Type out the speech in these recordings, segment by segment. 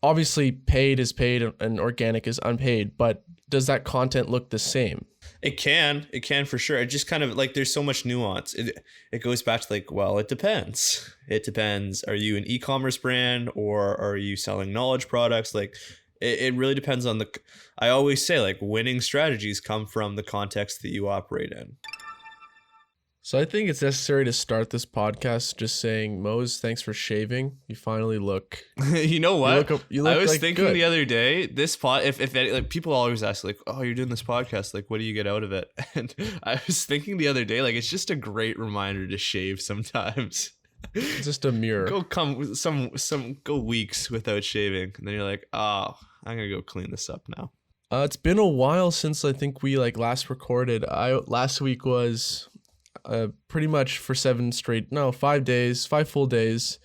obviously paid is paid and organic is unpaid, but does that content look the same? It can for sure. It just kind of like there's so much nuance. It goes back to like, well, it depends. It depends. Are you an e-commerce brand or are you selling knowledge products? Like it really depends on I always say like winning strategies come from the context that you operate in. So I think it's necessary to start this podcast just saying, Mose, thanks for shaving. You finally look. You know what? You look I was like thinking good. the other day, this if like people always ask like, oh, you're doing this podcast, like, what do you get out of it? And I was thinking the other day, like, it's just a great reminder to shave sometimes. It's just a mirror. Go weeks without shaving, and then you're like, oh, I'm gonna go clean this up now. It's been a while since I think we like last recorded. Last week was pretty much for 5 full days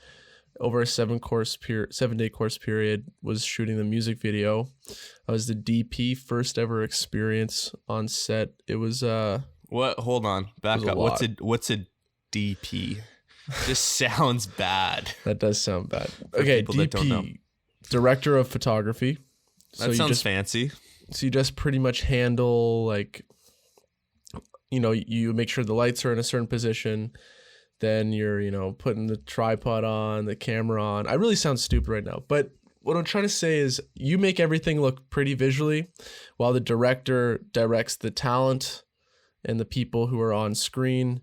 over a 7-day course period was shooting the music video. I was the DP, first ever experience on set. It was what? Hold on, back up. What's a DP? Just sounds bad. That does sound bad. Okay, DP, director of photography. That sounds fancy. So you just pretty much handle like, you know, you make sure the lights are in a certain position. Then you're, you know, putting the tripod on, the camera on. I really sound stupid right now. But what I'm trying to say is you make everything look pretty visually while the director directs the talent and the people who are on screen.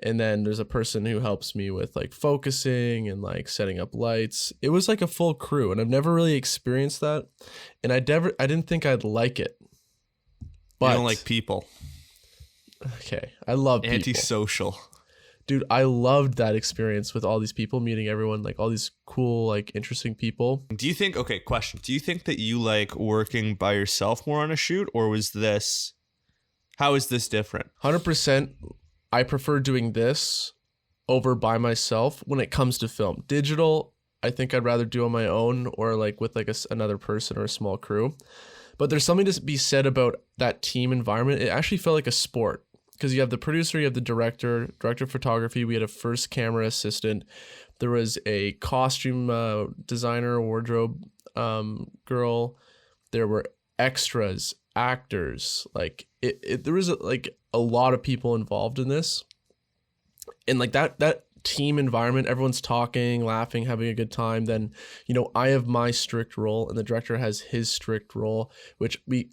And then there's a person who helps me with like focusing and like setting up lights. It was like a full crew, and I've never really experienced that. And I didn't think I'd like it. But you don't like people. Okay, I love people. Antisocial. Dude, I loved that experience with all these people, meeting everyone, like all these cool, like interesting people. Do you think, okay, question. Do you think that you like working by yourself more on a shoot, or how is this different? 100%. I prefer doing this over by myself when it comes to film. Digital, I think I'd rather do on my own or like with like another person or a small crew. But there's something to be said about that team environment. It actually felt like a sport because you have the producer, you have the director of photography. We had a first camera assistant. There was a costume designer, wardrobe girl. There were extras, actors. Like there was like a lot of people involved in this, and like that team environment, everyone's talking, laughing, having a good time. Then, you know, I have my strict role and the director has his strict role, which we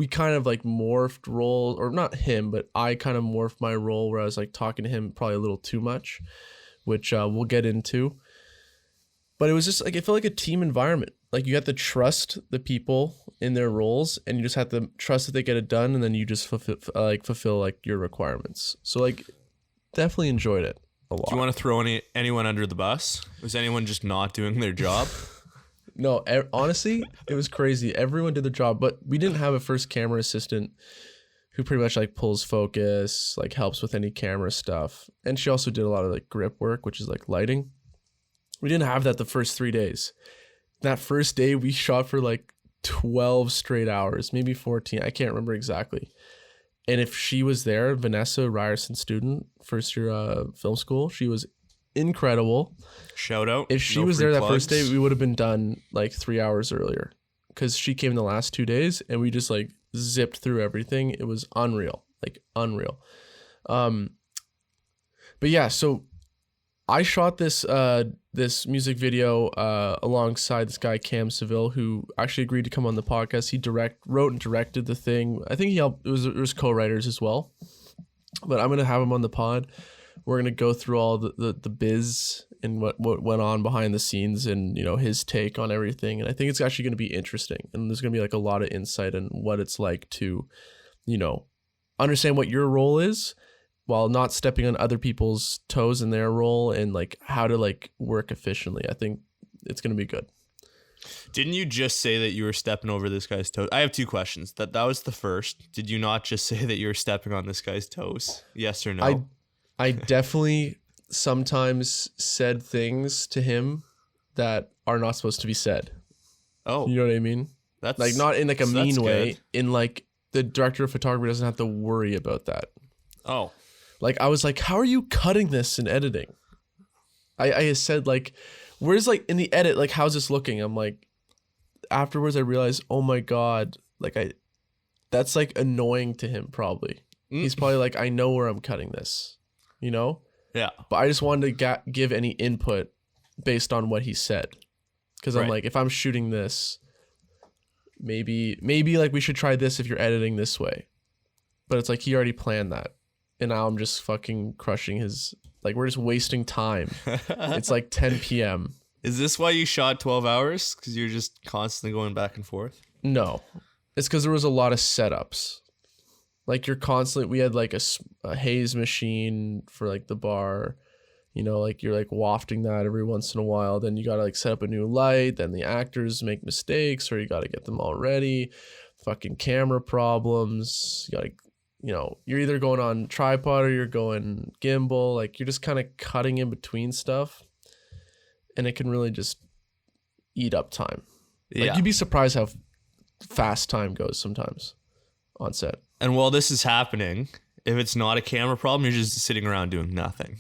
kind of like morphed roles, or not him, but I kind of morphed my role where I was like talking to him probably a little too much, which we'll get into. But it was just like, it felt like a team environment. Like you have to trust the people in their roles, and you just have to trust that they get it done, and then you just fulfill like your requirements. So like, definitely enjoyed it a lot. Do you want to throw anyone under the bus? Was anyone just not doing their job? No, honestly, it was crazy. Everyone did their job, but we didn't have a first camera assistant who pretty much like pulls focus, like helps with any camera stuff, and she also did a lot of like grip work, which is like lighting. We didn't have that the first 3 days. That first day we shot for like 12 straight hours, maybe 14. I can't remember exactly. And if she was there, Vanessa, Ryerson student, first year film school, she was incredible. Shout out. If she was there that first day, we would have been done like 3 hours earlier because she came the last 2 days and we just like zipped through everything. It was unreal, like unreal. But yeah, so I shot this music video alongside this guy Cam Seville, who actually agreed to come on the podcast. He wrote and directed the thing. I think he helped. It was co-writers as well. But I'm gonna have him on the pod. We're gonna go through all the biz and what went on behind the scenes, and you know his take on everything. And I think it's actually gonna be interesting. And there's gonna be like a lot of insight on what it's like to, you know, understand what your role is, while not stepping on other people's toes in their role, and like how to like work efficiently. I think it's going to be good. Didn't you just say that you were stepping over this guy's toes? I have two questions. That was the first. Did you not just say that you were stepping on this guy's toes? Yes or no? I definitely sometimes said things to him that are not supposed to be said. Oh. You know what I mean? That's like not in like a mean way, good. In like the director of photography doesn't have to worry about that. Oh. Like, I was like, how are you cutting this in editing? I said, like, where's, like, in the edit, like, how's this looking? I'm like, afterwards I realized, oh my God, like that's like annoying to him probably. He's probably like, I know where I'm cutting this, you know? Yeah. But I just wanted to give any input based on what he said. Because I'm like, if I'm shooting this, maybe like we should try this if you're editing this way. But it's like he already planned that. And now I'm just fucking crushing his, like we're just wasting time. It's like 10 p.m. Is this why you shot 12 hours? Because you're just constantly going back and forth? No. It's because there was a lot of setups. Like we had like a haze machine for like the bar, you know, like you're like wafting that every once in a while. Then you got to like set up a new light. Then the actors make mistakes or you got to get them all ready. Fucking camera problems. You got to, you know, you're either going on tripod or you're going gimbal. Like you're just kind of cutting in between stuff. And it can really just eat up time. Like you'd be surprised how fast time goes sometimes on set. And while this is happening, if it's not a camera problem, you're just sitting around doing nothing.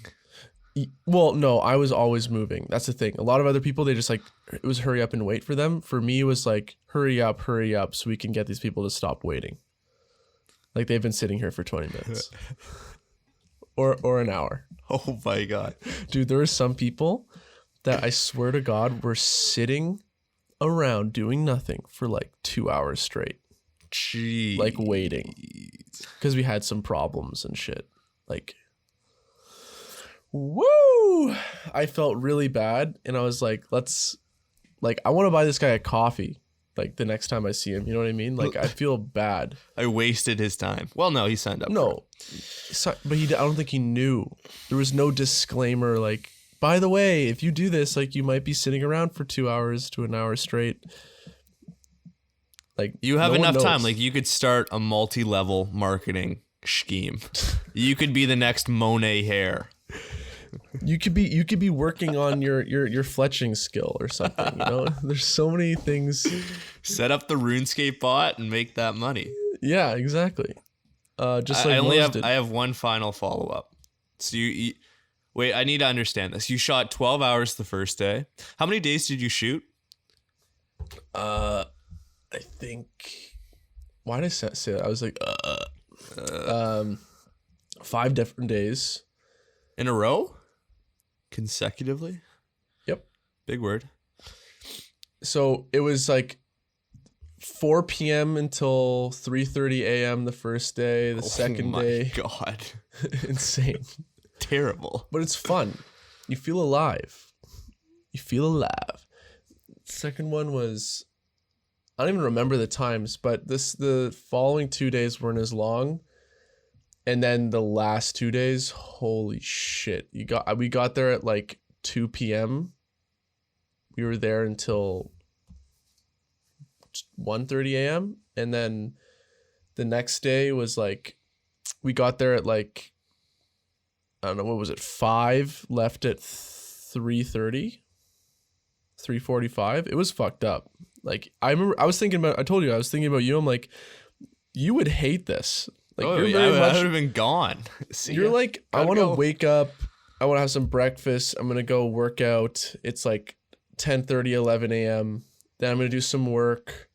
Well, no, I was always moving. That's the thing. A lot of other people, they just like, it was hurry up and wait for them. For me, it was like, hurry up so we can get these people to stop waiting. Like they've been sitting here for 20 minutes or an hour. Oh my God. Dude, there were some people that I swear to God were sitting around doing nothing for like 2 hours straight. Jeez. Like waiting because we had some problems and shit. Like, woo! I felt really bad, and I was like, I want to buy this guy a coffee. Like the next time I see him, you know what I mean? Like I feel bad. I wasted his time. Well, no, he signed up. No, but I don't think he knew. There was no disclaimer. Like, by the way, if you do this, like you might be sitting around for 2 hours to an hour straight. Like you have enough time. Like you could start a multi-level marketing scheme. You could be the next Monet hair. You could be working on your fletching skill or something. You know, there's so many things. Set up the RuneScape bot and make that money. Yeah, exactly. Just like I have one final follow up. So you wait. I need to understand this. You shot 12 hours the first day. How many days did you shoot? I think. Why did I say that? I was like, 5 different days in a row, consecutively. Yep. Big word. So it was like 4 p.m. until 3:30 a.m. the first day. The second day. Oh my God. Insane. Terrible. But it's fun. You feel alive. Second one was, I don't even remember the times, but the following 2 days weren't as long. And then the last 2 days, holy shit. We got there at like 2 p.m. We were there until 1:30 a.m. And then the next day was like, we got there at like, I don't know, what was it, 5, left at 3:30, 3:45. It was fucked up. Like, I remember I was thinking about you. I'm like, you would hate this. Like, I would have been gone. You're like, I want to wake up. I want to have some breakfast. I'm going to go work out. It's like 10:30, 11 a.m. Then I'm going to do some work.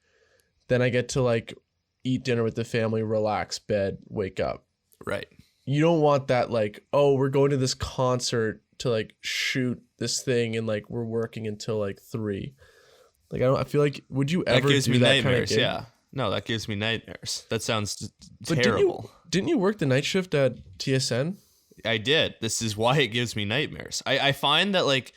Then I get to like eat dinner with the family, relax, bed, wake up. Right. You don't want that like, oh, we're going to this concert to like shoot this thing and like we're working until like 3. Like, I feel like, would you ever do that kind of gig? Yeah. No, that gives me nightmares. That sounds terrible. Didn't you work the night shift at TSN? I did. This is why it gives me nightmares. I find that like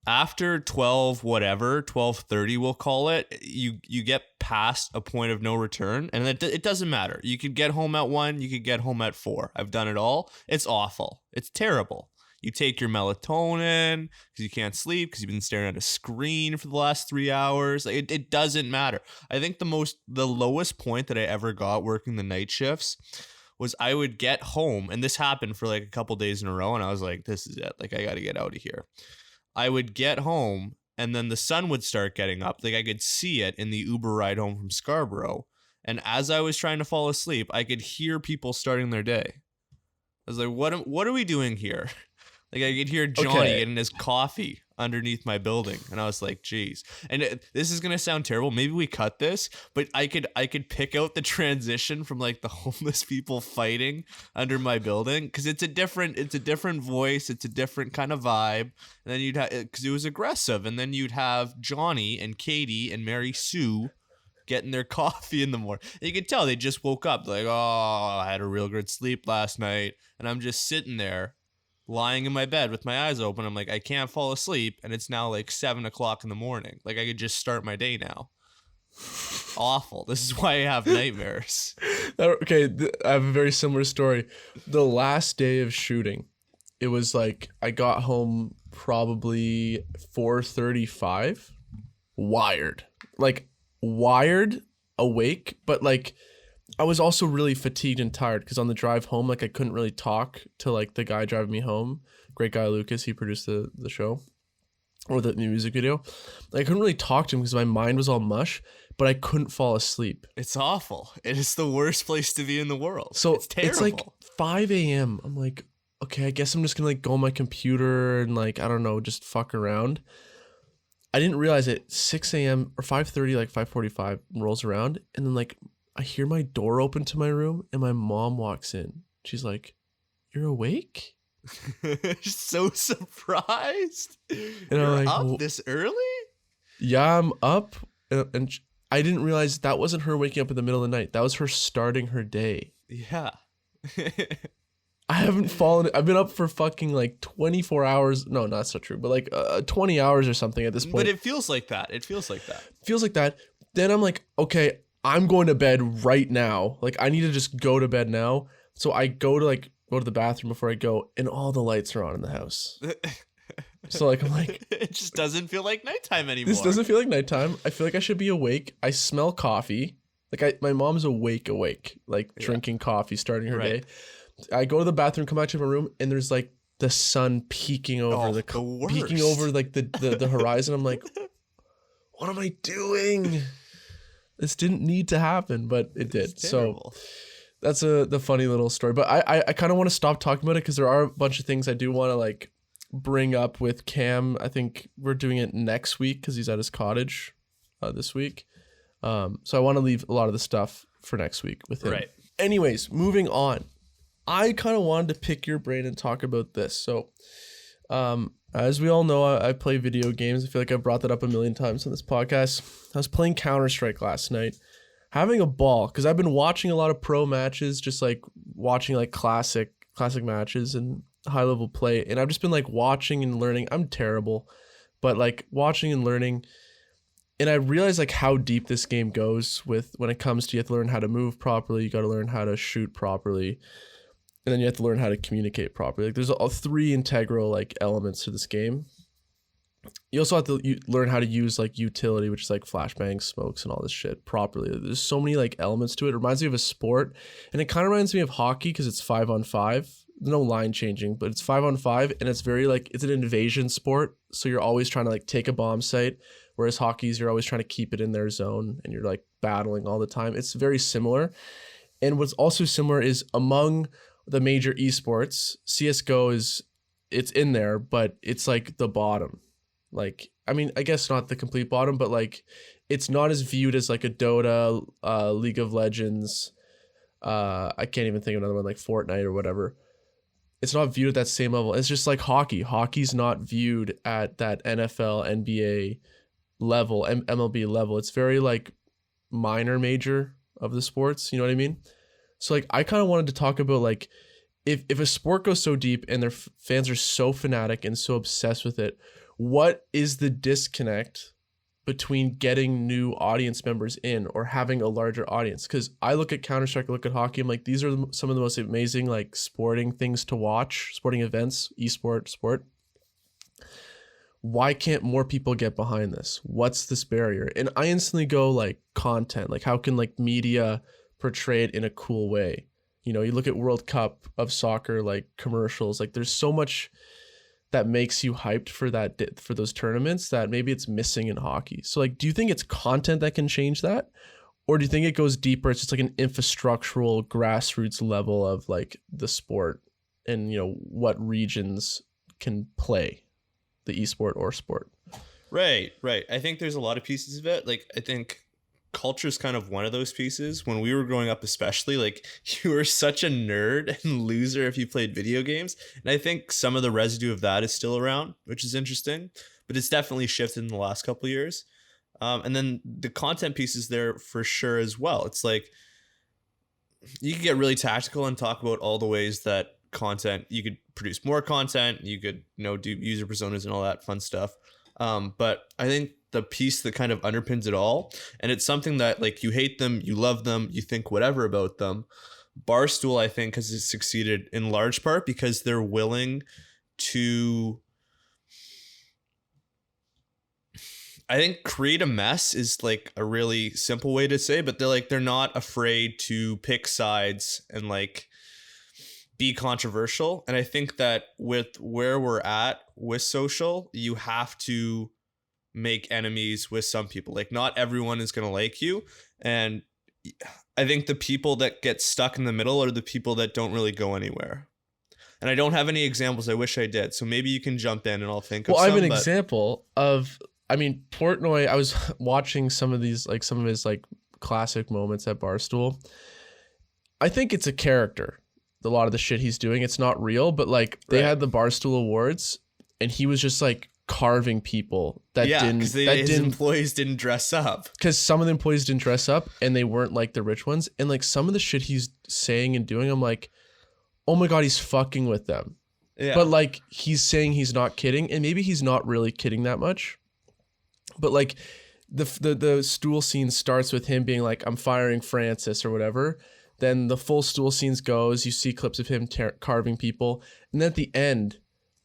after 12:30 we'll call it, you get past a point of no return, and it doesn't matter. You could get home at 1, you could get home at 4. I've done it all. It's awful. It's terrible. You take your melatonin because you can't sleep because you've been staring at a screen for the last 3 hours. Like, it doesn't matter. I think the lowest point that I ever got working the night shifts was I would get home, and this happened for like a couple days in a row, and I was like, this is it. Like, I got to get out of here. I would get home, and then the sun would start getting up. Like, I could see it in the Uber ride home from Scarborough. And as I was trying to fall asleep, I could hear people starting their day. I was like, what are we doing here? Like, I could hear Johnny getting his coffee underneath my building. And I was like, geez. And this is going to sound terrible. Maybe we cut this, but I could pick out the transition from like the homeless people fighting under my building. Cause it's a different voice. It's a different kind of vibe. And then you'd have, cause it was aggressive. And then you'd have Johnny and Katie and Mary Sue getting their coffee in the morning. And you could tell they just woke up. Like, oh, I had a real good sleep last night. And I'm just sitting there lying in my bed with my eyes open. I'm like, I can't fall asleep. And it's now like 7:00 in the morning. Like I could just start my day now. Awful. This is why I have nightmares. Okay, I have a very similar story. The last day of shooting, it was like I got home probably 4:35, wired, awake, but like I was also really fatigued and tired because on the drive home, like I couldn't really talk to like the guy driving me home. Great guy, Lucas. He produced the show or the music video. Like, I couldn't really talk to him because my mind was all mush, but I couldn't fall asleep. It's awful. It is the worst place to be in the world. So it's terrible. It's like 5 a.m. I'm like, okay, I guess I'm just gonna like go on my computer and like, I don't know, just fuck around. I didn't realize it. 6 a.m. or 5:30, like 5:45 rolls around, and then like I hear my door open to my room, and my mom walks in. She's like, "You're awake?" So surprised. And You're I'm like, up this early? Yeah, I'm up, and I didn't realize that wasn't her waking up in the middle of the night. That was her starting her day. Yeah. I haven't fallen. I've been up for fucking like 24 hours. No, not so true, but like 20 hours or something at this point. But it feels like that. Feels like that. Then I'm like, okay, I'm going to bed right now. Like, I need to just go to bed now. So I go to the bathroom before I go, and all the lights are on in the house. So like, I'm like, it just doesn't feel like nighttime anymore. This doesn't feel like nighttime. I feel like I should be awake. I smell coffee. Like my mom's awake, like drinking coffee, starting her day. I go to the bathroom, come back to my room, and there's like the sun peeking over the horizon. I'm like, what am I doing? This didn't need to happen, but it did. So that's the funny little story. But I kind of want to stop talking about it because there are a bunch of things I do want to like bring up with Cam. I think we're doing it next week because he's at his cottage this week. So I want to leave a lot of the stuff for next week with him. Right. Anyways, moving on. I kind of wanted to pick your brain and talk about this. So, as we all know, I play video games. I feel like I've brought that up a million times on this podcast. I was playing Counter-Strike last night, having a ball because I've been watching a lot of pro matches, just like watching like classic matches and high level play. And I've just been like watching and learning. I'm terrible, but like watching and learning. And I realized like how deep this game goes with when it comes to you have to learn how to move properly. You got to learn how to shoot properly. And then you have to learn how to communicate properly. Like there's all three integral like elements to this game. You also have to learn how to use like utility, which is like flashbangs, smokes, and all this shit properly. There's so many like elements to it. It reminds me of a sport, and it kind of reminds me of hockey because it's 5-on-5. There's no line changing, but it's 5-on-5, and it's very like it's an invasion sport. So you're always trying to like take a bomb site, whereas hockey's you're always trying to keep it in their zone, and you're like battling all the time. It's very similar, and what's also similar is among the major esports, CSGO it's in there, but it's like the bottom. Like, I mean, I guess not the complete bottom, but like it's not as viewed as like a Dota, League of Legends. I can't even think of another one like Fortnite or whatever. It's not viewed at that same level. It's just like hockey. Hockey's not viewed at that NFL, NBA level, MLB level. It's very like minor major of the sports. You know what I mean? So like I kind of wanted to talk about like if a sport goes so deep and their fans are so fanatic and so obsessed with it, what is the disconnect between getting new audience members in or having a larger audience? Because I look at Counter-Strike, I look at hockey, I'm like, these are some of the most amazing like sporting things to watch, sporting events, sport. Why can't more people get behind this? What's this barrier? And I instantly go like content, like how can like media portray it in a cool way? You know, you look at World Cup of soccer, like commercials, like there's so much that makes you hyped for those tournaments that maybe it's missing in hockey. So like, do you think it's content that can change that? Or do you think it goes deeper? It's just like an infrastructural grassroots level of like the sport and, you know, what regions can play? the esport or sport. Right. I think there's a lot of pieces of it. Like, I think culture is kind of one of those pieces. When we were growing up, especially, like, you were such a nerd and loser if you played video games. And I think some of the residue of that is still around, which is interesting, but it's definitely shifted in the last couple of years. And then the content piece is there for sure as well. It's like, you could get really tactical and talk about all the ways that content, you could produce more content, you could, do user personas and all that fun stuff. But I think the piece that kind of underpins it all, and it's something that, like, you hate them, you love them, you think whatever about them. Barstool, I think, has succeeded in large part because they're willing to, I think, create a mess is like a really simple way to say, but they're not afraid to pick sides and like be controversial. And I think that with where we're at with social, you have to make enemies with some people. Like, not everyone is going to like you. And I think the people that get stuck in the middle are the people that don't really go anywhere. And I don't have any examples. I wish I did. So maybe you can jump in and I'll think of some. Well, I have an example of, Portnoy, I was watching some of his like classic moments at Barstool. I think it's a character. A lot of the shit he's doing, it's not real, but like they had the Barstool Awards and he was just like carving people that his employees didn't dress up. Because some of the employees didn't dress up and they weren't like the rich ones. And like some of the shit he's saying and doing, I'm like, oh my God, he's fucking with them. Yeah. But like he's saying he's not kidding, and maybe he's not really kidding that much. But like the stool scene starts with him being like, I'm firing Francis or whatever. Then the full stool scenes goes, you see clips of him carving people. And then at the end,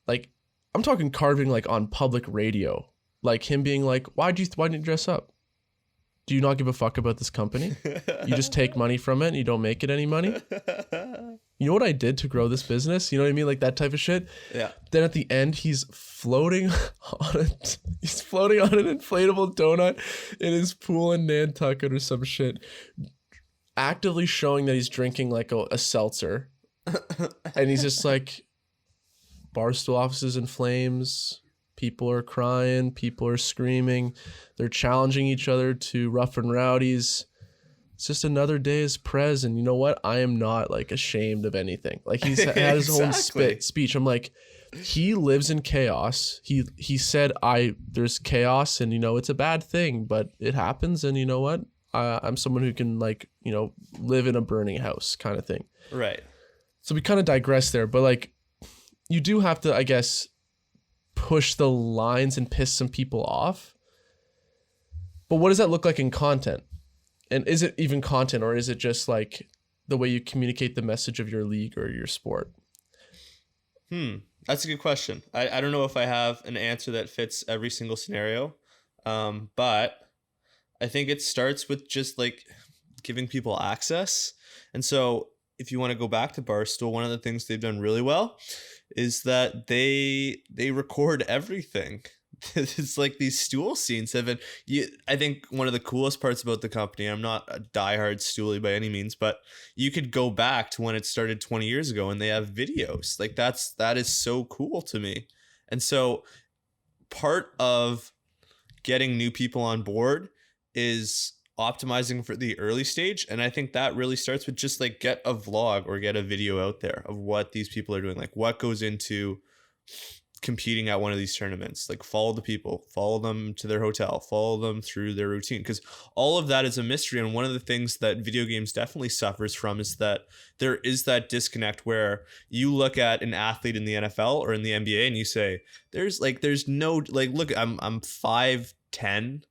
like, I'm talking carving like on public radio, like him being like, why didn't you dress up? Do you not give a fuck about this company? You just take money from it and you don't make it any money? You know what I did to grow this business? You know what I mean? Like that type of shit. Yeah. Then at the end, he's floating on an inflatable donut in his pool in Nantucket or some shit, actively showing that he's drinking like a seltzer. And he's just like, Barstool offices in flames. People are crying. People are screaming. They're challenging each other to rough and rowdies. It's just another day as prez. And you know what? I am not like ashamed of anything. Like he's had his own speech. I'm like, he lives in chaos. He said, there's chaos and, it's a bad thing, but it happens. And you know what? I'm someone who can like, live in a burning house kind of thing. Right. So we kind of digress there, but like you do have to, I guess, push the lines and piss some people off. But what does that look like in content? And is it even content, or is it just like the way you communicate the message of your league or your sport? That's a good question. I don't know if I have an answer that fits every single scenario. But I think it starts with just like giving people access. And so if you want to go back to Barstool, one of the things they've done really well is that they record everything. It's like these stool scenes have been, I think one of the coolest parts about the company, I'm not a diehard stoolie by any means, but you could go back to when it started 20 years ago and they have videos. Like that is so cool to me. And so part of getting new people on board is optimizing for the early stage. And I think that really starts with just like get a vlog or get a video out there of what these people are doing. Like what goes into competing at one of these tournaments. Like follow the people, follow them to their hotel, follow them through their routine, because all of that is a mystery. And one of the things that video games definitely suffers from is that there is that disconnect where you look at an athlete in the NFL or in the NBA and you say, there's no, like, look, I'm 5'10",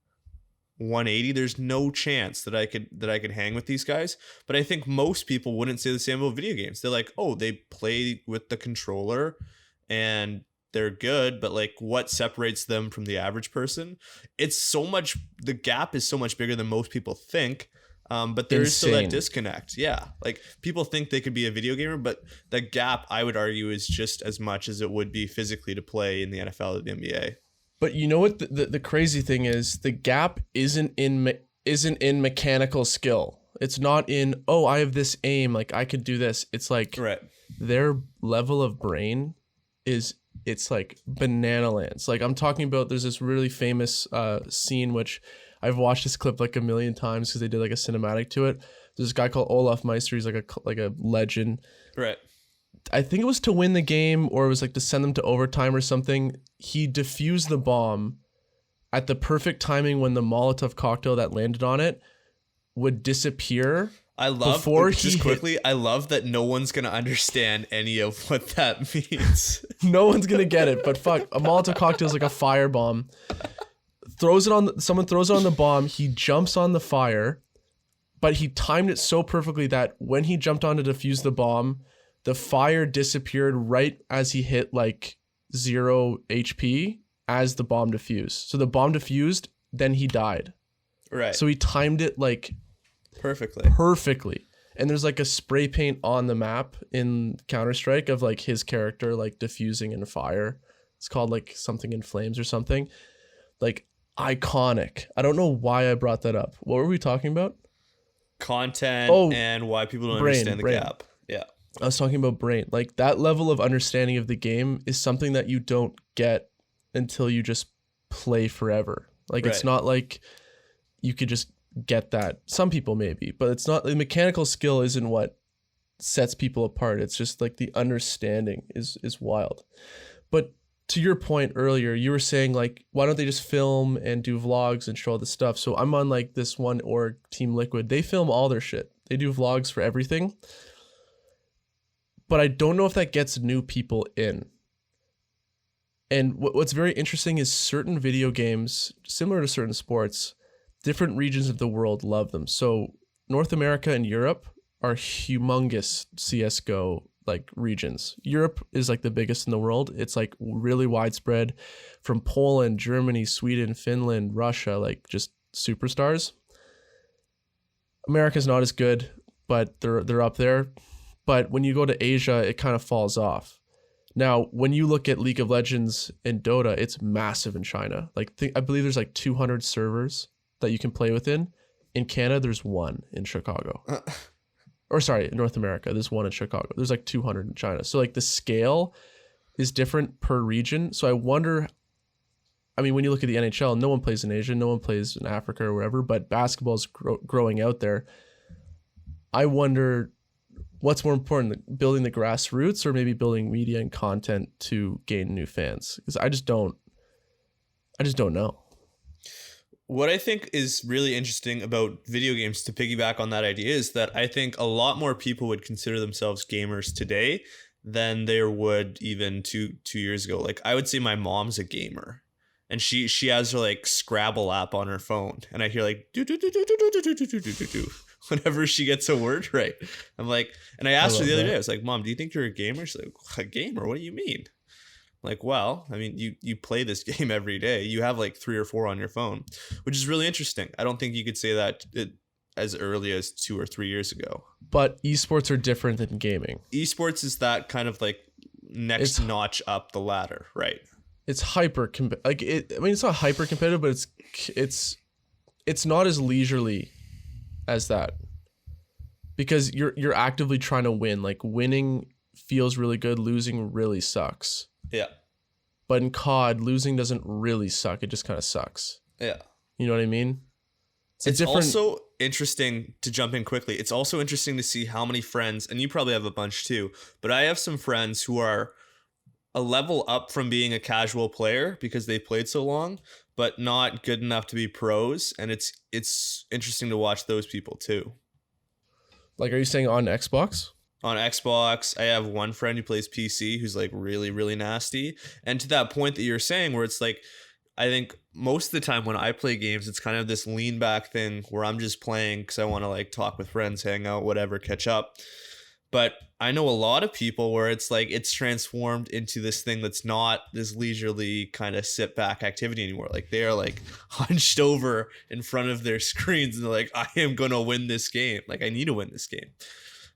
180. There's no chance that I could hang with these guys. But I think most people wouldn't say the same about video games. They're like, oh, they play with the controller and they're good, but like what separates them from the average person? The gap is so much bigger than most people think. But there is still that disconnect. Yeah. Like people think they could be a video gamer, but the gap, I would argue, is just as much as it would be physically to play in the NFL or the NBA. But you know what the crazy thing is? The gap isn't in mechanical skill. It's not in, oh, I have this aim, like I could do this. It's like their level of brain is it's like banana lands. Like I'm talking about, there's this really famous scene which I've watched this clip like a million times because they did like a cinematic to it. There's this guy called Olaf Meister. He's like a legend. Right. I think it was to win the game, or it was like to send them to overtime or something. He defused the bomb at the perfect timing when the Molotov cocktail that landed on it would disappear. I love I love that no one's gonna understand any of what that means. No one's gonna get it, but fuck, a Molotov cocktail is like a fire bomb. Someone throws it on the bomb. He jumps on the fire, but he timed it so perfectly that when he jumped on to defuse the bomb, the fire disappeared right as he hit like 0 HP as the bomb diffused. So the bomb diffused, then he died. Right. So he timed it like perfectly. And there's like a spray paint on the map in Counter-Strike of like his character like diffusing in fire. It's called like something in flames or something. Like iconic. I don't know why I brought that up. What were we talking about? Content and why people don't understand the gap. Yeah. I was talking about brain. Like that level of understanding of the game is something that you don't get until you just play forever. Like it's not like you could just get that. Some people maybe, but it's not. The mechanical skill isn't what sets people apart. It's just like the understanding is wild. But to your point earlier, you were saying like, why don't they just film and do vlogs and show all this stuff? So I'm on like this one org, Team Liquid. They film all their shit. They do vlogs for everything. But I don't know if that gets new people in. And what's very interesting is certain video games, similar to certain sports, different regions of the world love them. So North America and Europe are humongous CSGO like regions. Europe is like the biggest in the world. It's like really widespread from Poland, Germany, Sweden, Finland, Russia, like just superstars. America's not as good, but they're up there. But when you go to Asia, it kind of falls off. Now, when you look at League of Legends and Dota, it's massive in China. Like I believe there's like 200 servers that you can play within. In Canada, there's one in Chicago. Or sorry, in North America, there's one in Chicago. There's like 200 in China. So like the scale is different per region. So I wonder, I mean, when you look at the NHL, no one plays in Asia, no one plays in Africa or wherever, but basketball is growing out there. I wonder what's more important, building the grassroots or maybe building media and content to gain new fans? Because I just don't know. What I think is really interesting about video games, to piggyback on that idea, is that I think a lot more people would consider themselves gamers today than there would even two years ago. Like I would say my mom's a gamer, and she has her like Scrabble app on her phone, and I hear like do do do do do do do do do do do do whenever she gets a word right. I'm like, and I asked her the other day, I was like, Mom, do you think you're a gamer? She's like, a gamer? What do you mean? Like, well, I mean, you play this game every day. You have like 3 or 4 on your phone, which is really interesting. I don't think you could say that as early as 2 or 3 years ago. But esports are different than gaming. Esports is that kind of like next notch up the ladder, right? It's it's not hyper competitive, but it's not as leisurely as that, because you're actively trying to win. Like winning feels really good, losing really sucks. Yeah. But in COD, losing doesn't really suck. It just kind of sucks. Yeah. You know what I mean? It's also interesting to jump in quickly. It's also interesting to see how many friends, and you probably have a bunch too, but I have some friends who are a level up from being a casual player because they played so long, but not good enough to be pros. And it's interesting to watch those people too. Like, are you saying on Xbox? On Xbox, I have one friend who plays PC who's like really, really nasty. And to that point that you're saying, where it's like, I think most of the time when I play games, it's kind of this lean back thing where I'm just playing because I want to like talk with friends, hang out, whatever, catch up. But I know a lot of people where it's like it's transformed into this thing that's not this leisurely kind of sit back activity anymore. Like they are like hunched over in front of their screens and they're like, I am going to win this game. Like I need to win this game.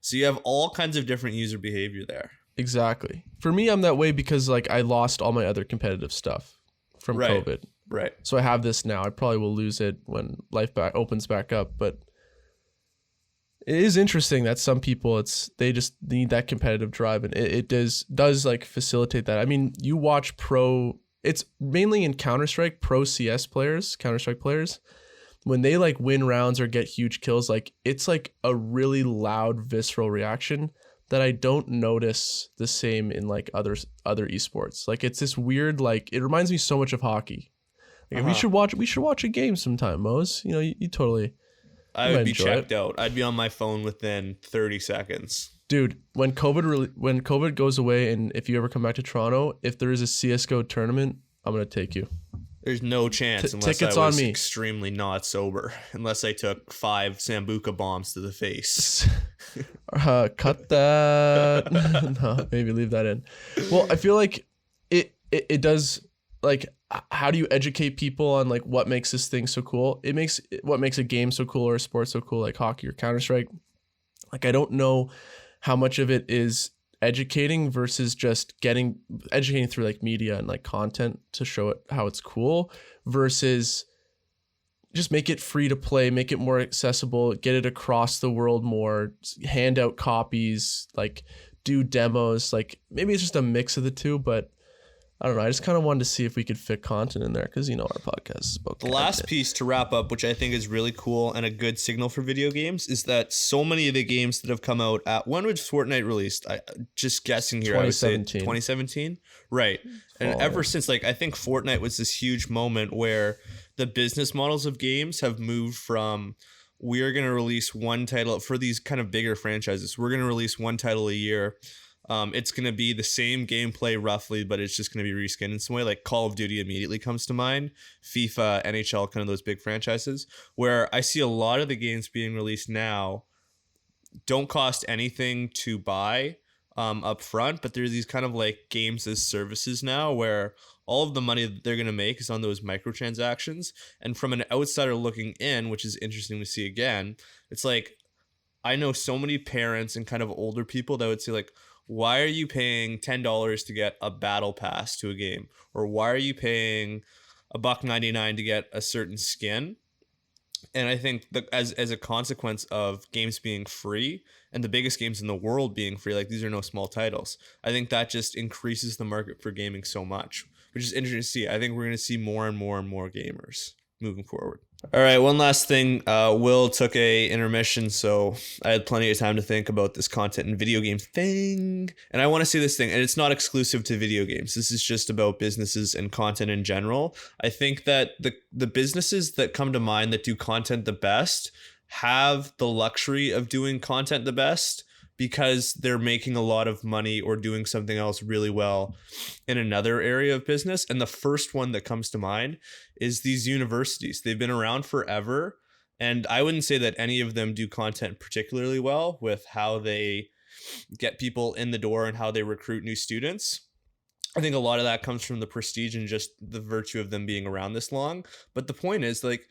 So you have all kinds of different user behavior there. Exactly. For me, I'm that way because like I lost all my other competitive stuff from COVID. Right. So I have this now. I probably will lose it when life opens back up. But It is interesting that some people they just need that competitive drive, and it does like facilitate that. I mean, you watch pro. It's mainly in Counter-Strike, pro CS players, Counter-Strike players, when they like win rounds or get huge kills, like it's like a really loud visceral reaction that I don't notice the same in like other esports. Like it's this weird, like it reminds me so much of hockey. Like we should watch a game sometime, Mose. You know, you totally I you would might be enjoy checked it. out. I'd be on my phone within 30 seconds. Dude, when COVID goes away, and if you ever come back to Toronto, if there is a CS:GO tournament, I'm gonna take you. There's no chance unless Tickets I on was me. extremely not sober. Unless I took 5 Sambuca bombs to the face. Cut that. No, maybe leave that in. Well, I feel like it does, like, how do you educate people on like what makes this thing so cool? What makes a game so cool or a sport so cool, like hockey or Counter-Strike. Like I don't know how much of it is educating versus just educating through like media and like content to show it how it's cool, versus just make it free to play, make it more accessible, get it across the world more, hand out copies, like do demos. Like maybe it's just a mix of the two, but I don't know. I just kind of wanted to see if we could fit content in there, because you know our podcast is about The last piece to wrap up, which I think is really cool and a good signal for video games, is that so many of the games that have come out at, when was Fortnite released? Just guessing here, I would say 2017. Right. And ever since, like, I think Fortnite was this huge moment where the business models of games have moved from, we're going to release one title for these kind of bigger franchises. We're going to release one title a year. It's going to be the same gameplay roughly, but it's just going to be reskinned in some way. Like Call of Duty immediately comes to mind, FIFA, NHL, kind of those big franchises, where I see a lot of the games being released now don't cost anything to buy up front, but there's these kind of like games as services now where all of the money that they're going to make is on those microtransactions. And from an outsider looking in, which is interesting to see again, it's like, I know so many parents and kind of older people that would say like, why are you paying $10 to get a battle pass to a game? Or why are you paying $1.99 to get a certain skin? And I think that as a consequence of games being free and the biggest games in the world being free, like these are no small titles, I think that just increases the market for gaming so much, which is interesting to see. I think we're going to see more and more and more gamers moving forward. All right, one last thing. Will took a intermission, so I had plenty of time to think about this content and video game thing. And I want to say this thing, and it's not exclusive to video games. This is just about businesses and content in general. I think that the businesses that come to mind that do content the best have the luxury of doing content the best because they're making a lot of money or doing something else really well in another area of business. And the first one that comes to mind is these universities. They've been around forever. And I wouldn't say that any of them do content particularly well with how they get people in the door and how they recruit new students. I think a lot of that comes from the prestige and just the virtue of them being around this long. But the point is, like,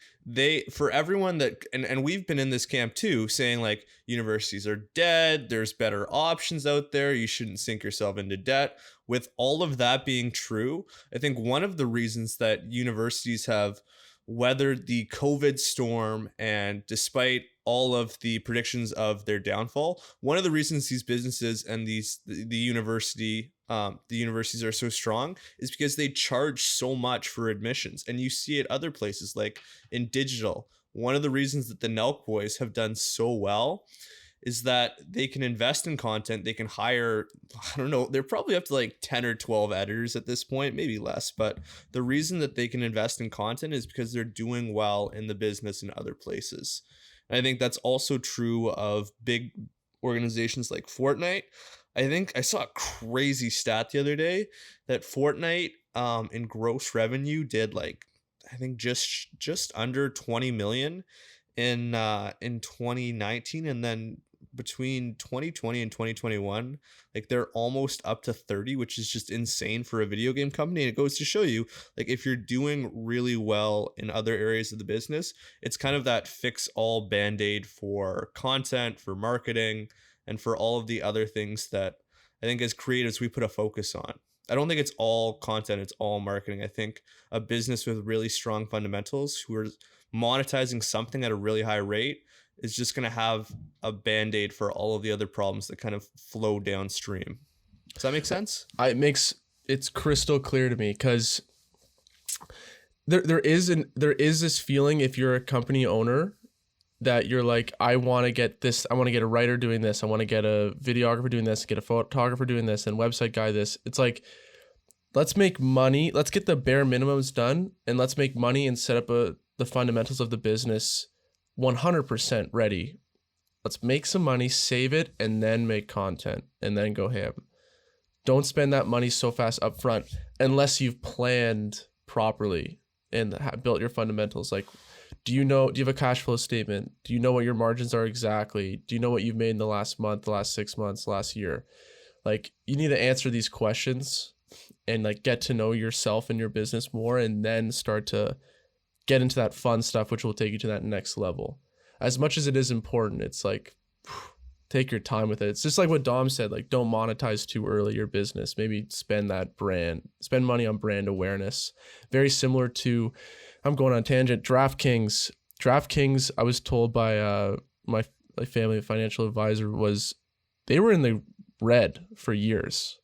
for everyone that, and we've been in this camp too, saying like universities are dead, there's better options out there, you shouldn't sink yourself into debt. With all of that being true, I think one of the reasons that universities have weathered the COVID storm, and despite all of the predictions of their downfall, one of the reasons these businesses and the universities are so strong is because they charge so much for admissions. And you see it other places, like in digital. One of the reasons that the Nelk boys have done so well is that they can invest in content. They can hire, I don't know, they're probably up to like 10 or 12 editors at this point, maybe less. But the reason that they can invest in content is because they're doing well in the business in other places. And I think that's also true of big organizations like Fortnite. I think I saw a crazy stat the other day that Fortnite in gross revenue did like, I think just under 20 million in 2019, and then between 2020 and 2021, like they're almost up to 30, which is just insane for a video game company. And it goes to show you, like, if you're doing really well in other areas of the business, it's kind of that fix all band-aid for content, for marketing, and for all of the other things that I think as creatives we put a focus on. I don't think it's all content, it's all marketing. I think a business with really strong fundamentals, who are monetizing something at a really high rate is just going to have a band-aid for all of the other problems that kind of flow downstream. Does that make sense? It's crystal clear to me, because there is this feeling, if you're a company owner, that you're like, I want to get this, I want to get a writer doing this, I want to get a videographer doing this, get a photographer doing this, and website guy this. It's like, let's make money, let's get the bare minimums done, and let's make money and set up the fundamentals of the business 100% ready. Let's make some money, save it, and then make content, and then go ham. Don't spend that money so fast up front unless you've planned properly and built your fundamentals. Like, do you have a cash flow statement? Do you know what your margins are exactly? Do you know what you've made in the last month, the last 6 months, last year? Like, you need to answer these questions and like get to know yourself and your business more, and then start to get into that fun stuff, which will take you to that next level. As much as it is important, it's like, take your time with it. It's just like what Dom said, like, don't monetize too early your business. Maybe spend money on brand awareness. Very similar to, I'm going on a tangent, DraftKings, I was told by my family financial advisor, was they were in the red for years.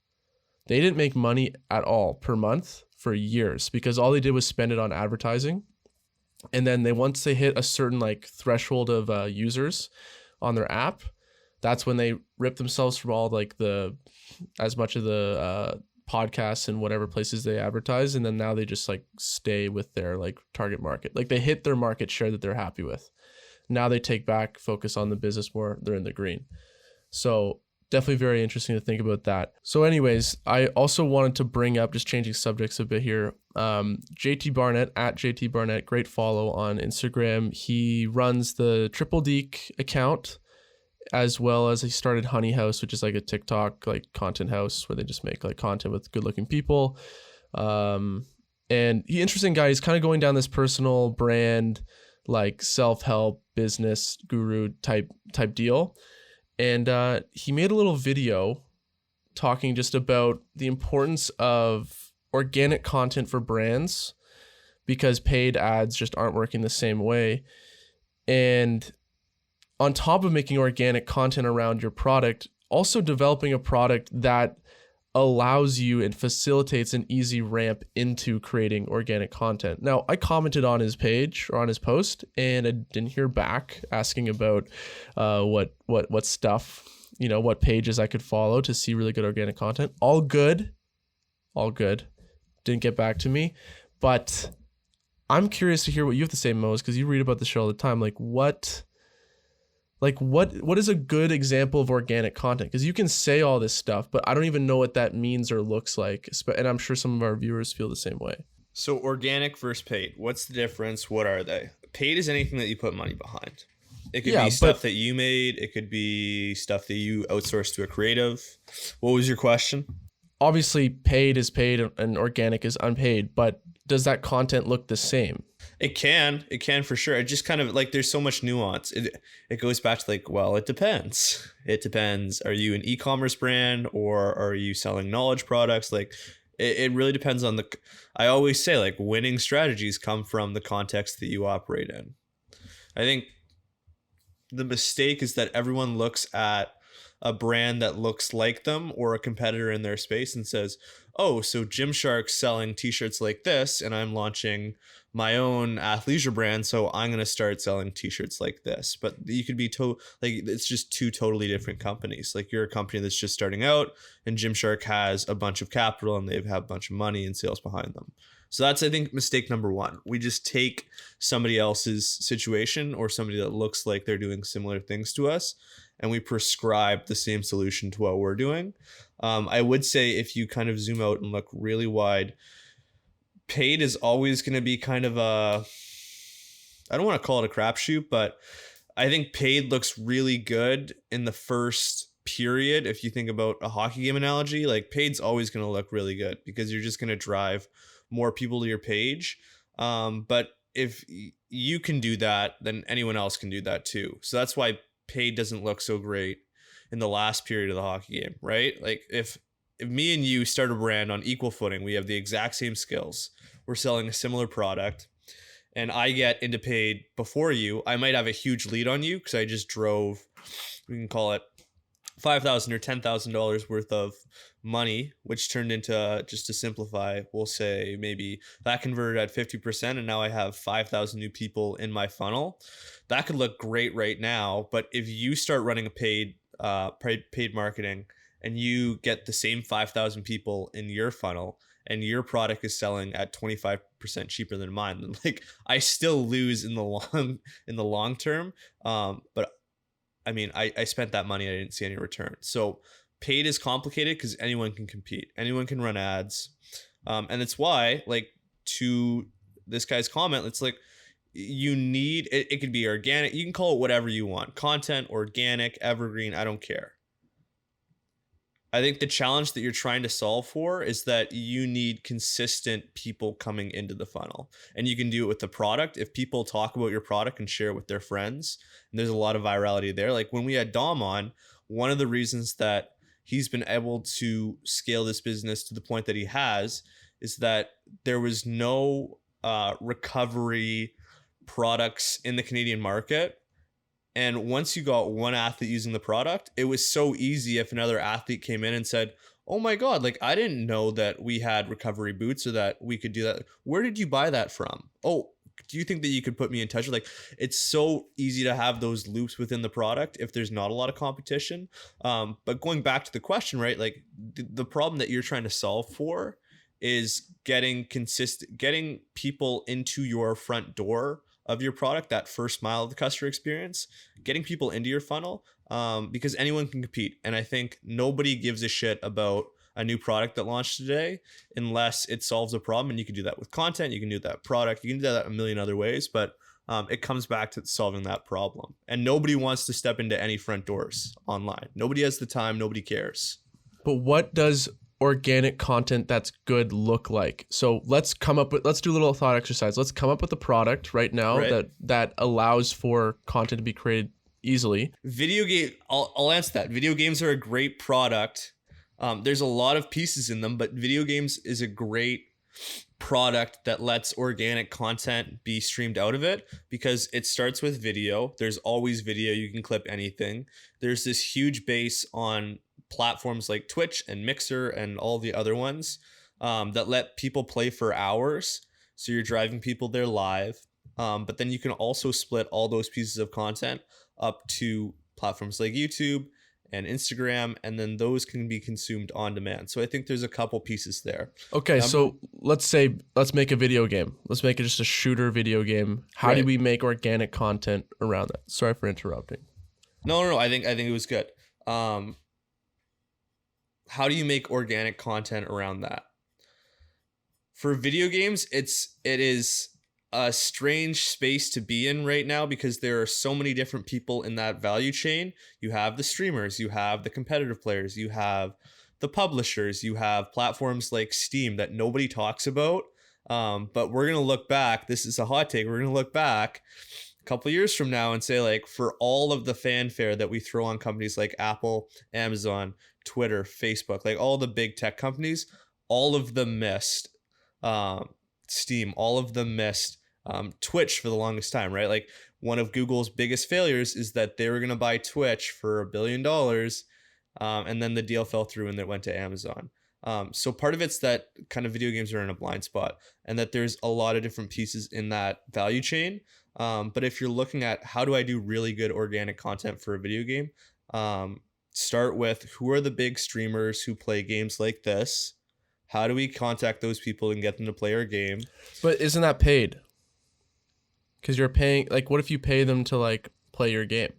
They didn't make money at all per month for years, because all they did was spend it on advertising. And then once they hit a certain like threshold of users on their app, that's when they rip themselves from all like as much of the podcasts and whatever places they advertise. And then now they just like stay with their like target market. Like, they hit their market share that they're happy with. Now they take back, focus on the business more. They're in the green. So definitely very interesting to think about that. So anyways, I also wanted to bring up, just changing subjects a bit here, JT Barnett, at JT Barnett, great follow on Instagram. He runs the Triple Deek account, as well as he started Honey House, which is like a TikTok like content house where they just make like content with good looking people. And interesting guy. He's kind of going down this personal brand, like self-help business guru type deal. And he made a little video talking just about the importance of organic content for brands, because paid ads just aren't working the same way. And on top of making organic content around your product, also developing a product that allows you and facilitates an easy ramp into creating organic content. Now, I commented on his page or on his post, and I didn't hear back asking about what stuff, what pages I could follow to see really good organic content. All good. Didn't get back to me, but I'm curious to hear what you have to say, Mose, because you read about the show all the time. What is a good example of organic content? Because you can say all this stuff, but I don't even know what that means or looks like. And I'm sure some of our viewers feel the same way. So organic versus paid, what's the difference? What are they? Paid is anything that you put money behind. It could be stuff that you made. It could be stuff that you outsourced to a creative. What was your question? Obviously, paid is paid and organic is unpaid, but does that content look the same? It can for sure. It just kind of like, there's so much nuance. It goes back to like, well, it depends. It depends. Are you an e-commerce brand, or are you selling knowledge products? Like, it really depends on I always say, like, winning strategies come from the context that you operate in. I think the mistake is that everyone looks at a brand that looks like them or a competitor in their space and says, oh, so Gymshark's selling t-shirts like this, and I'm launching my own athleisure brand, so I'm going to start selling t-shirts like this. But you could be it's just two totally different companies. Like, you're a company that's just starting out, and Gymshark has a bunch of capital and they have a bunch of money and sales behind them. So that's, I think, mistake number one. We just take somebody else's situation or somebody that looks like they're doing similar things to us, and we prescribe the same solution to what we're doing. I would say, if you kind of zoom out and look really wide, paid is always going to be kind of I don't want to call it a crapshoot, but I think paid looks really good in the first period. If you think about a hockey game analogy, like, paid's always going to look really good because you're just going to drive more people to your page. But if you can do that, then anyone else can do that too. So that's why paid doesn't look so great in the last period of the hockey game, right? Like, if me and you start a brand on equal footing, we have the exact same skills, we're selling a similar product, and I get into paid before you, I might have a huge lead on you because I just drove, we can call it $5,000 or $10,000 worth of money, which turned into, just to simplify, we'll say maybe that converted at 50%, and now I have 5,000 new people in my funnel. That could look great right now, but if you start running a paid marketing and you get the same 5,000 people in your funnel and your product is selling at 25% cheaper than mine, then like I still lose in the long term. But I mean, I spent that money. I didn't see any return. So paid is complicated because anyone can compete. Anyone can run ads. And it's why, like, to this guy's comment, it's like, you need, it could be organic. You can call it whatever you want. Content, organic, evergreen, I don't care. I think the challenge that you're trying to solve for is that you need consistent people coming into the funnel. And you can do it with the product. If people talk about your product and share it with their friends, and there's a lot of virality there. Like when we had Dom on, one of the reasons that he's been able to scale this business to the point that he has is that there was no recovery products in the Canadian market. And once you got one athlete using the product, it was so easy if another athlete came in and said, oh my God, like I didn't know that we had recovery boots or that we could do that. Where did you buy that from? Oh, do you think that you could put me in touch with, like, it's so easy to have those loops within the product if there's not a lot of competition. But going back to the question, right? Like the problem that you're trying to solve for is getting people into your front door of your product, that first mile of the customer experience, getting people into your funnel, because anyone can compete. And I think nobody gives a shit about a new product that launched today unless it solves a problem. And you can do that with content, you can do that product, you can do that a million other ways, but it comes back to solving that problem. And nobody wants to step into any front doors online. Nobody has the time, nobody cares. But what does organic content that's good look like? So let's do a little thought exercise. Let's come up with a product right now that allows for content to be created easily. I'll answer that. Video games are a great product. There's a lot of pieces in them, but video games is a great product that lets organic content be streamed out of it because it starts with video. There's always video. You can clip anything. There's this huge base on platforms like Twitch and Mixer and all the other ones that let people play for hours. So you're driving people there live. But then you can also split all those pieces of content up to platforms like YouTube and Instagram, and then those can be consumed on demand. So I think there's a couple pieces there. Okay, so let's make a video game. Let's make it just a shooter video game. How do we make organic content around that? Sorry for interrupting. No. I think it was good. How do you make organic content around that? For video games, it is a strange space to be in right now because there are so many different people in that value chain. You have the streamers, you have the competitive players, you have the publishers, you have platforms like Steam that nobody talks about. But we're going to look back. This is a hot take. We're going to look back a couple of years from now and say, like, for all of the fanfare that we throw on companies like Apple, Amazon, Twitter, Facebook, like all the big tech companies, all of them missed Steam, all of them missed Twitch for the longest time, right? Like one of Google's biggest failures is that they were going to buy Twitch for $1 billion, and then the deal fell through and it went to Amazon. So part of it's that kind of video games are in a blind spot and that there's a lot of different pieces in that value chain. But if you're looking at how do I do really good organic content for a video game, start with who are the big streamers who play games like this? How do we contact those people and get them to play our game? But isn't that paid? Because you're paying, like, what if you pay them to, like, play your game?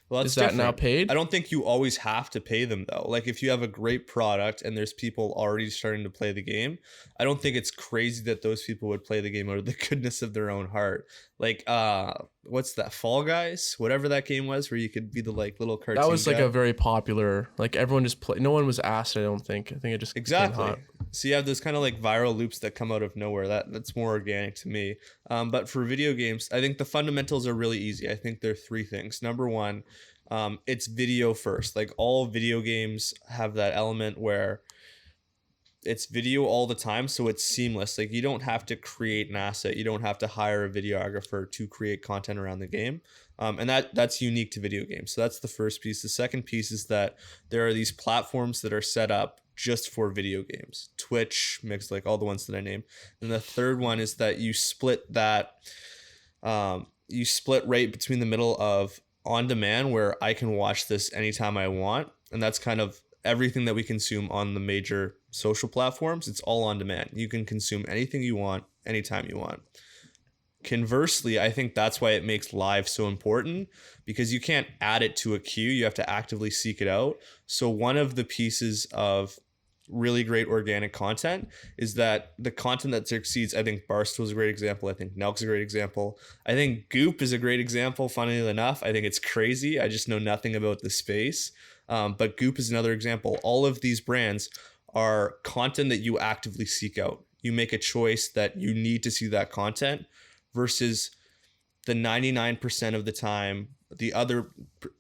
Well, that's Is that different. now paid? I don't think you always have to pay them, though. Like, if you have a great product and there's people already starting to play the game, I don't think it's crazy that those people would play the game out of the goodness of their own heart. Like, what's that? Fall Guys? Whatever that game was where you could be the, like, little cartoon That was, like, guy. a very popular, like, everyone just played. No one was asked, I don't think. I think it just became hot. So you have those kind of like viral loops that come out of nowhere. That's more organic to me. But for video games, I think the fundamentals are really easy. I think there are three things. Number one, it's video first. Like all video games have that element where it's video all the time, so it's seamless. Like you don't have to create an asset, you don't have to hire a videographer to create content around the game, and that's unique to video games. So that's the first piece. The second piece is that there are these platforms that are set up just for video games, Twitch, Mixed, like all the ones that I named. And the third one is that you split that, you split right between the middle of on demand, where I can watch this anytime I want, and that's kind of everything that we consume on the major social platforms. It's all on demand. You can consume anything you want anytime you want. Conversely, I think that's why it makes live so important, because you can't add it to a queue. You have to actively seek it out. So one of the pieces of really great organic content is that the content that succeeds, I think Barstool is a great example. I think Nelk's a great example. I think Goop is a great example, funnily enough. I think it's crazy. I just know nothing about the space. But Goop is another example. All of these brands are content that you actively seek out. You make a choice that you need to see that content, versus the 99% of the time, the other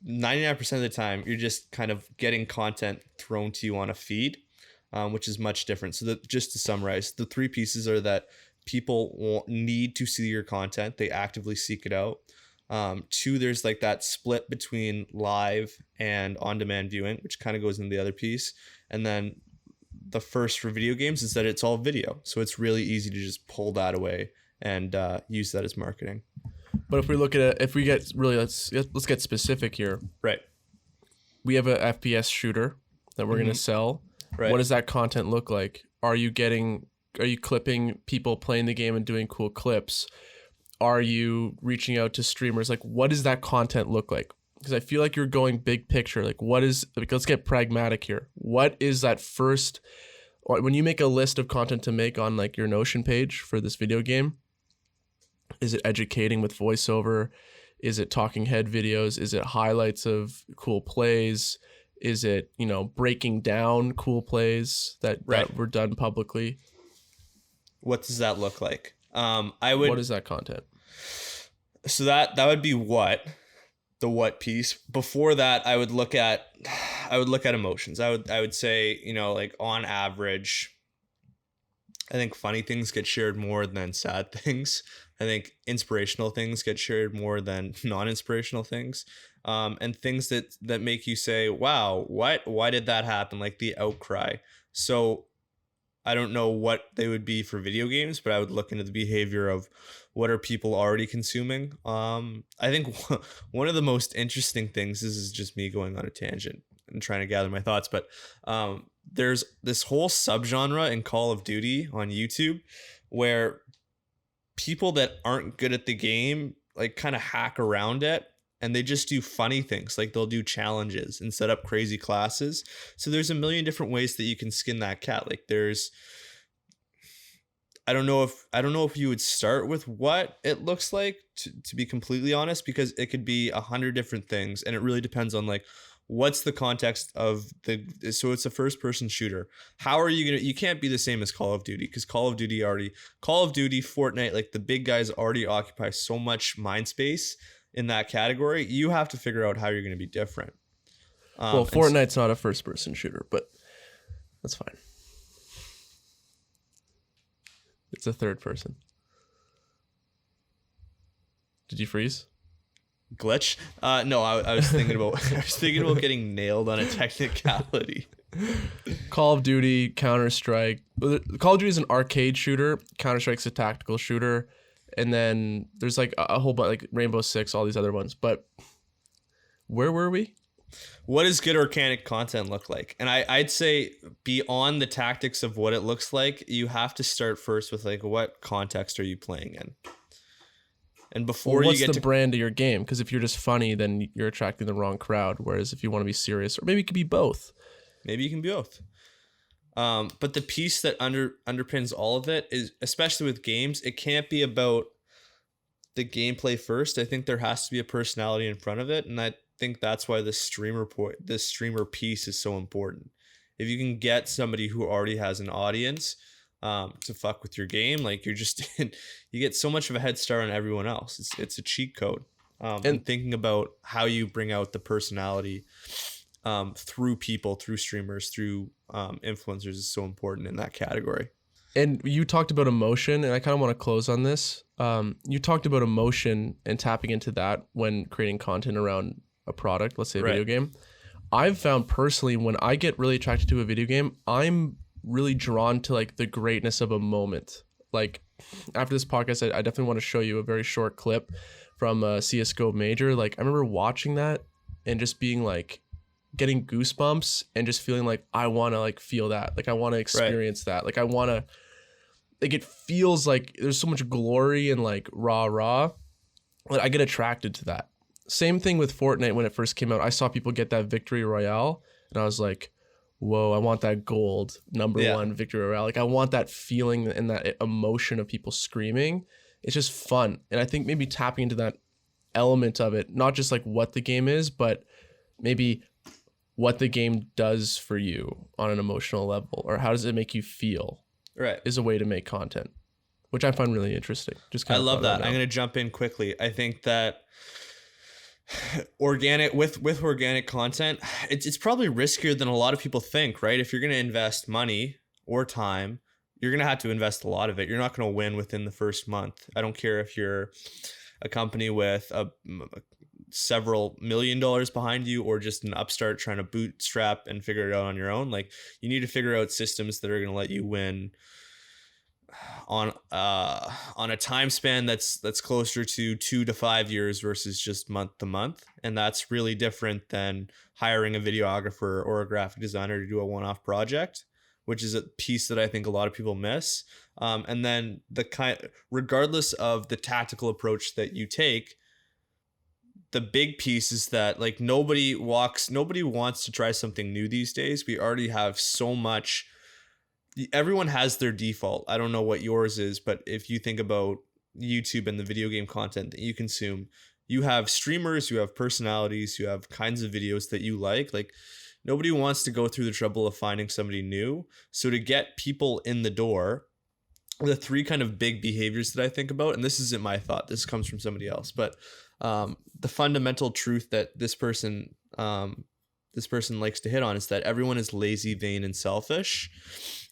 99% of the time, you're just kind of getting content thrown to you on a feed, which is much different. So just to summarize, the three pieces are that people need to see your content. They actively seek it out. Two, there's like that split between live and on-demand viewing, which kind of goes into the other piece. And then the first for video games is that it's all video. So it's really easy to just pull that away and use that as marketing. But if we look at it, if we get really, let's get specific here. Right. We have a FPS shooter that we're going to sell. Right. What does that content look like? Are you clipping people playing the game and doing cool clips? Are you reaching out to streamers? Like, what does that content look like? Because I feel like you're going big picture. Like, let's get pragmatic here. What is that first, when you make a list of content to make on like your Notion page for this video game, is it educating with voiceover? Is it talking head videos? Is it highlights of cool plays? Is it, breaking down cool plays that were done publicly? What does that look like? What is that content? So that would be the what piece. Before that, I would look at emotions. I would say, like on average, I think funny things get shared more than sad things. I think inspirational things get shared more than non-inspirational things. And things that make you say, wow, why did that happen? Like the outcry. So I don't know what they would be for video games, but I would look into the behavior of what are people already consuming. I think one of the most interesting things, this is just me going on a tangent and trying to gather my thoughts, but there's this whole subgenre in Call of Duty on YouTube where people that aren't good at the game like kind of hack around it, and they just do funny things. Like they'll do challenges and set up crazy classes. So there's a million different ways that you can skin that cat. Like I don't know if you would start with what it looks like, to be completely honest, because it could be 100 different things, and it really depends on like what's the context of so it's a first person shooter. How are you can't be the same as Call of Duty, because Call of Duty, Fortnite, like the big guys already occupy so much mind space in that category. You have to figure out how you're going to be different. Well, Fortnite's not a first person shooter, but that's fine. It's a third person. Did you freeze? Glitch? No, I was thinking about getting nailed on a technicality. Call of Duty, Counter-Strike. Call of Duty is an arcade shooter. Counter-Strike's a tactical shooter. And then there's like a whole bunch, like Rainbow Six, all these other ones. But where were we? What does good organic content look like? And I'd say beyond the tactics of what it looks like, you have to start first with like, what context are you playing in? And before what's the brand of your game? Because if you're just funny, then you're attracting the wrong crowd. Whereas if you want to be serious, or maybe it could be both. Maybe you can be both. But the piece that underpins all of it is, especially with games, it can't be about the gameplay first. I think there has to be a personality in front of it, and I think that's why this streamer piece is so important. If you can get somebody who already has an audience to fuck with your game, like you get so much of a head start on everyone else. It's a cheat code. And thinking about how you bring out the personality through people, through streamers, through influencers is so important in that category. And you talked about emotion, and I kind of want to close on this. You talked about emotion and tapping into that when creating content around a product, let's say a video game. I've found personally, when I get really attracted to a video game, I'm really drawn to like the greatness of a moment. Like after this podcast, I definitely want to show you a very short clip from CSGO Major. Like I remember watching that and just being like, getting goosebumps and just feeling like I want to like feel that, like I want to experience that, like I want to, like it feels like there's so much glory and like rah that I get attracted to that. Same thing with Fortnite. When it first came out, I saw people get that victory royale and I was like, whoa, I want that gold number one victory royale. Like I want that feeling and that emotion of people screaming. It's just fun. And I think maybe tapping into that element of it, not just like what the game is, but maybe what the game does for you on an emotional level, or how does it make you feel, is a way to make content, which I find really interesting. Just kind I of love that. I'm going to jump in quickly. I think that organic with organic content, it's probably riskier than a lot of people think, right? If you're going to invest money or time, you're going to have to invest a lot of it. You're not going to win within the first month. I don't care if you're a company with several $1 million behind you or just an upstart trying to bootstrap and figure it out on your own. Like you need to figure out systems that are going to let you win on a time span that's closer to 2 to 5 years versus just month to month. And that's really different than hiring a videographer or a graphic designer to do a one-off project, which is a piece that I think a lot of people miss. And then regardless of the tactical approach that you take, the big piece is that like nobody wants to try something new these days. We already have so much. Everyone has their default. I don't know what yours is, but if you think about YouTube and the video game content that you consume, you have streamers, you have personalities, you have kinds of videos that you like. Like nobody wants to go through the trouble of finding somebody new. So to get people in the door, the three kind of big behaviors that I think about, and this isn't my thought, this comes from somebody else, but the fundamental truth that this person likes to hit on is that everyone is lazy, vain, and selfish.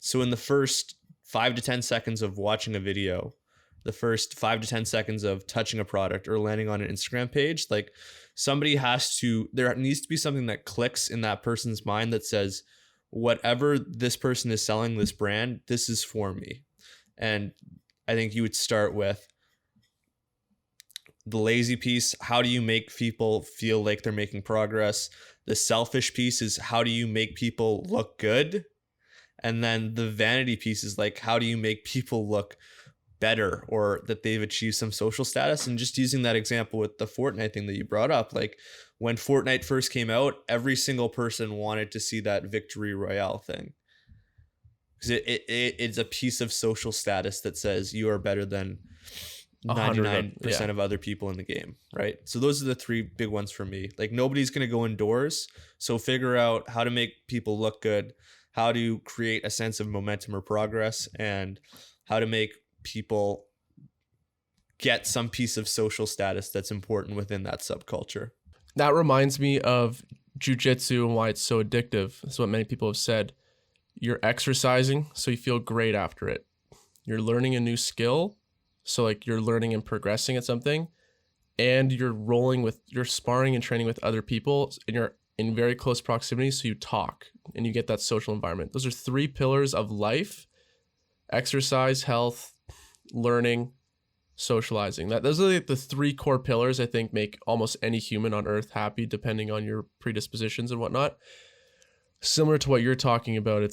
So in the first 5 to 10 seconds of watching a video, the first 5 to 10 seconds of touching a product or landing on an Instagram page, like there needs to be something that clicks in that person's mind that says, whatever this person is selling, this brand, this is for me. And I think you would start with the lazy piece. How do you make people feel like they're making progress? The selfish piece is how do you make people look good? And then the vanity piece is like, how do you make people look better or that they've achieved some social status? And just using that example with the Fortnite thing that you brought up, like when Fortnite first came out, every single person wanted to see that victory royale thing. Because it's a piece of social status that says you are better than 99% of other people in the game, right? So those are the three big ones for me. Like nobody's going to go indoors, so figure out how to make people look good, how to create a sense of momentum or progress, and how to make people get some piece of social status that's important within that subculture. That reminds me of jiu-jitsu and why it's so addictive. That's what many people have said. You're exercising, so you feel great after it. You're learning a new skill, so like you're learning and progressing at something, and you're sparring and training with other people, and you're in very close proximity, so you talk and you get that social environment. Those are 3 pillars of life: exercise, health, learning, socializing. Those are like the 3 core pillars I think make almost any human on earth happy, depending on your predispositions and whatnot. Similar to what you're talking about,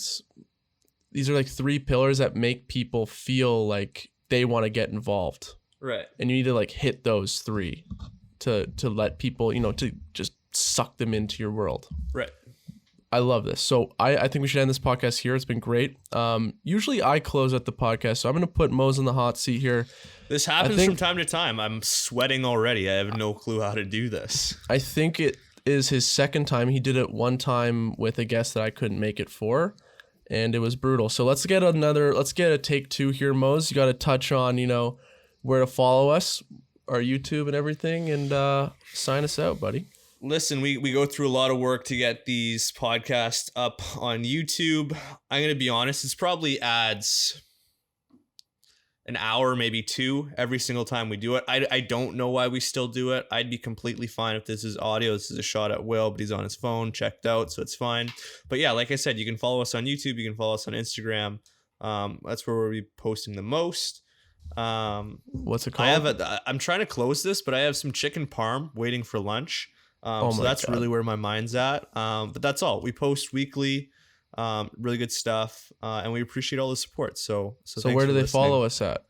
these are like 3 pillars that make people feel like they want to get involved. Right. And you need to like hit those 3 to let people, to just suck them into your world. Right. I love this. So I think we should end this podcast here. It's been great. Usually I close out the podcast, so I'm going to put Mose in the hot seat here. This happens from time to time. I'm sweating already. I have no clue how to do this. I think it is his second time. He did it one time with a guest that I couldn't make it for, and it was brutal. So let's get a take 2 here, Mose. You got to touch on, where to follow us, our YouTube and everything, and sign us out, buddy. Listen, we go through a lot of work to get these podcasts up on YouTube. I'm going to be honest, it's probably adds an hour, maybe two, every single time we do it. I don't know why we still do it. I'd be completely fine if this is audio. This is a shot at Will, but he's on his phone, checked out, so it's fine. But yeah, like I said, you can follow us on YouTube. You can follow us on Instagram. That's where we'll be posting the most. What's it called? I'm trying to close this, but I have some chicken parm waiting for lunch. So that's really where my mind's at. But that's all. We post weekly. Really good stuff, and we appreciate all the support. So where do they follow us at?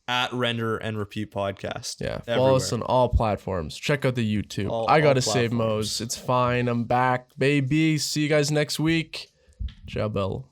At RnR and Repeat Podcast. Yeah, follow us on all platforms. Check out the YouTube. I gotta save Mose. It's fine. I'm back, baby. See you guys next week. Ciao, Bell.